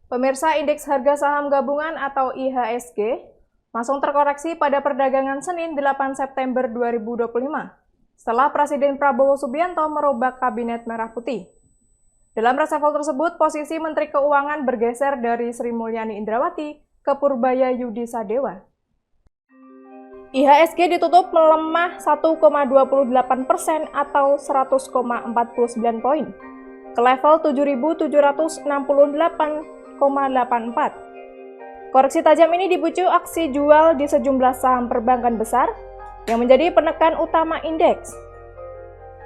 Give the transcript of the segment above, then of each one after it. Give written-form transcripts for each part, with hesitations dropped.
Pemirsa, indeks harga saham gabungan atau IHSG langsung terkoreksi pada perdagangan Senin 8 September 2025 setelah Presiden Prabowo Subianto merombak Kabinet Merah Putih. Dalam reshuffle tersebut, posisi Menteri Keuangan bergeser dari Sri Mulyani Indrawati ke Purbaya Yudi Sadewa. IHSG ditutup melemah 1,28% atau 100,49 poin ke level 7.768,84. Koreksi tajam ini dipicu aksi jual di sejumlah saham perbankan besar yang menjadi penekan utama indeks.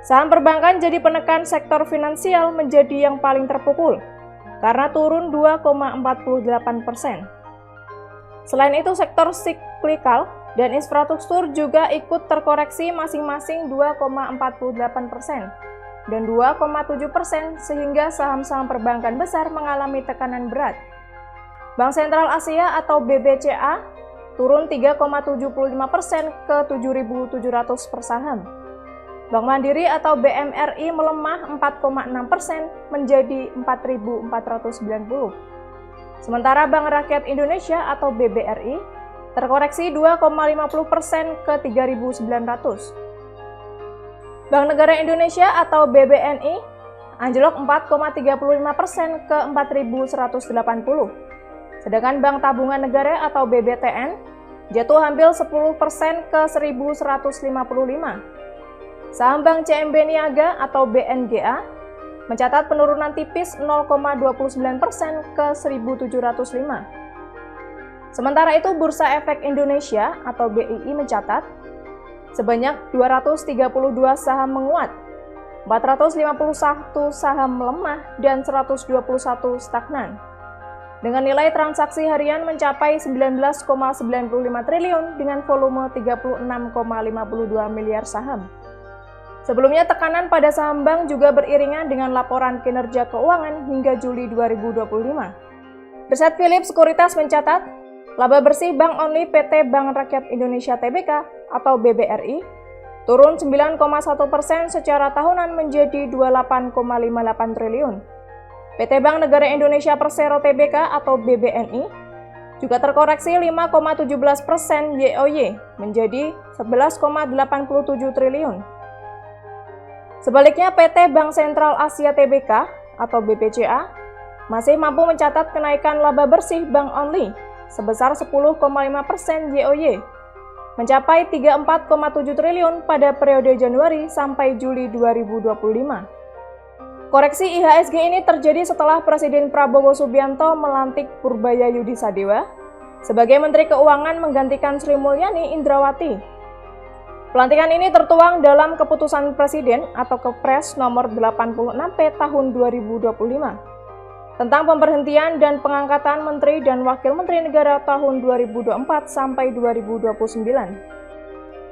Saham perbankan jadi penekan sektor finansial menjadi yang paling terpukul karena turun 2,48%. Selain itu, sektor siklikal dan infrastruktur juga ikut terkoreksi masing-masing 2,48% dan 2,7% sehingga saham-saham perbankan besar mengalami tekanan berat. Bank Sentral Asia atau BBCA turun 3,75% ke 7.700 per saham. Bank Mandiri atau BMRI melemah 4,6% menjadi 4.490. Sementara Bank Rakyat Indonesia atau BBRI terkoreksi 2,50% ke 3.900. Bank Negara Indonesia atau BBNI anjlok 4,35% ke 4.180. Sedangkan Bank Tabungan Negara atau BBTN jatuh hampir 10% ke 1.155. Saham Bank CMB Niaga atau BNGA mencatat penurunan tipis 0,29% ke 1.705. Sementara itu, Bursa Efek Indonesia atau BII mencatat sebanyak 232 saham menguat, 451 saham melemah, dan 121 stagnan. Dengan nilai transaksi harian mencapai 19,95 triliun dengan volume 36,52 miliar saham. Sebelumnya, tekanan pada saham bank juga beriringan dengan laporan kinerja keuangan hingga Juli 2025. Riset Philips Sekuritas mencatat, laba bersih Bank Only PT Bank Rakyat Indonesia Tbk atau BBRI turun 9,1% secara tahunan menjadi 28,58 triliun. PT Bank Negara Indonesia Persero Tbk atau BBNI juga terkoreksi 5,17% YoY menjadi 11,87 triliun. Sebaliknya, PT Bank Sentral Asia Tbk atau BPCA masih mampu mencatat kenaikan laba bersih Bank Only sebesar 10,5% YoY mencapai 34,7 triliun pada periode Januari sampai Juli 2025. Koreksi IHSG ini terjadi setelah Presiden Prabowo Subianto melantik Purbaya Yudi Sadewa sebagai Menteri Keuangan menggantikan Sri Mulyani Indrawati. Pelantikan ini tertuang dalam Keputusan Presiden atau Kepres nomor 86P tahun 2025 tentang pemberhentian dan pengangkatan Menteri dan Wakil Menteri Negara tahun 2024 sampai 2029.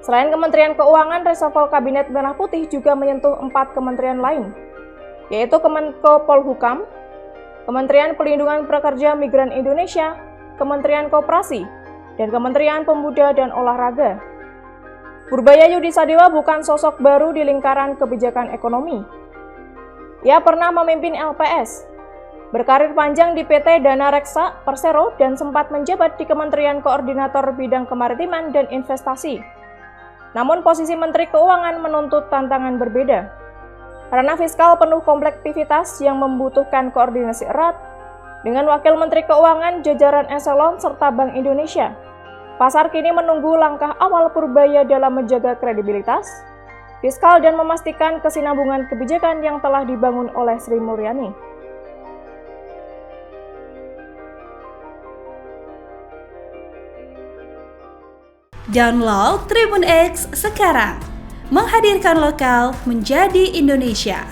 Selain Kementerian Keuangan, reshuffle Kabinet Merah Putih juga menyentuh 4 kementerian lain, yaitu Kemenko Polhukam, Kementerian Pelindungan Pekerja Migran Indonesia, Kementerian Koperasi, dan Kementerian Pemuda dan Olahraga. Purbaya Yudi Sadewa bukan sosok baru di lingkaran kebijakan ekonomi. Ia pernah memimpin LPS, berkarir panjang di PT Dana Reksa, Persero, dan sempat menjabat di Kementerian Koordinator Bidang Kemaritiman dan Investasi. Namun posisi Menteri Keuangan menuntut tantangan berbeda. Karena fiskal penuh komplektivitas yang membutuhkan koordinasi erat dengan Wakil Menteri Keuangan, jajaran eselon, serta Bank Indonesia. Pasar kini menunggu langkah awal Purbaya dalam menjaga kredibilitas fiskal dan memastikan kesinambungan kebijakan yang telah dibangun oleh Sri Mulyani. Download Tribun X sekarang, menghadirkan lokal menjadi Indonesia.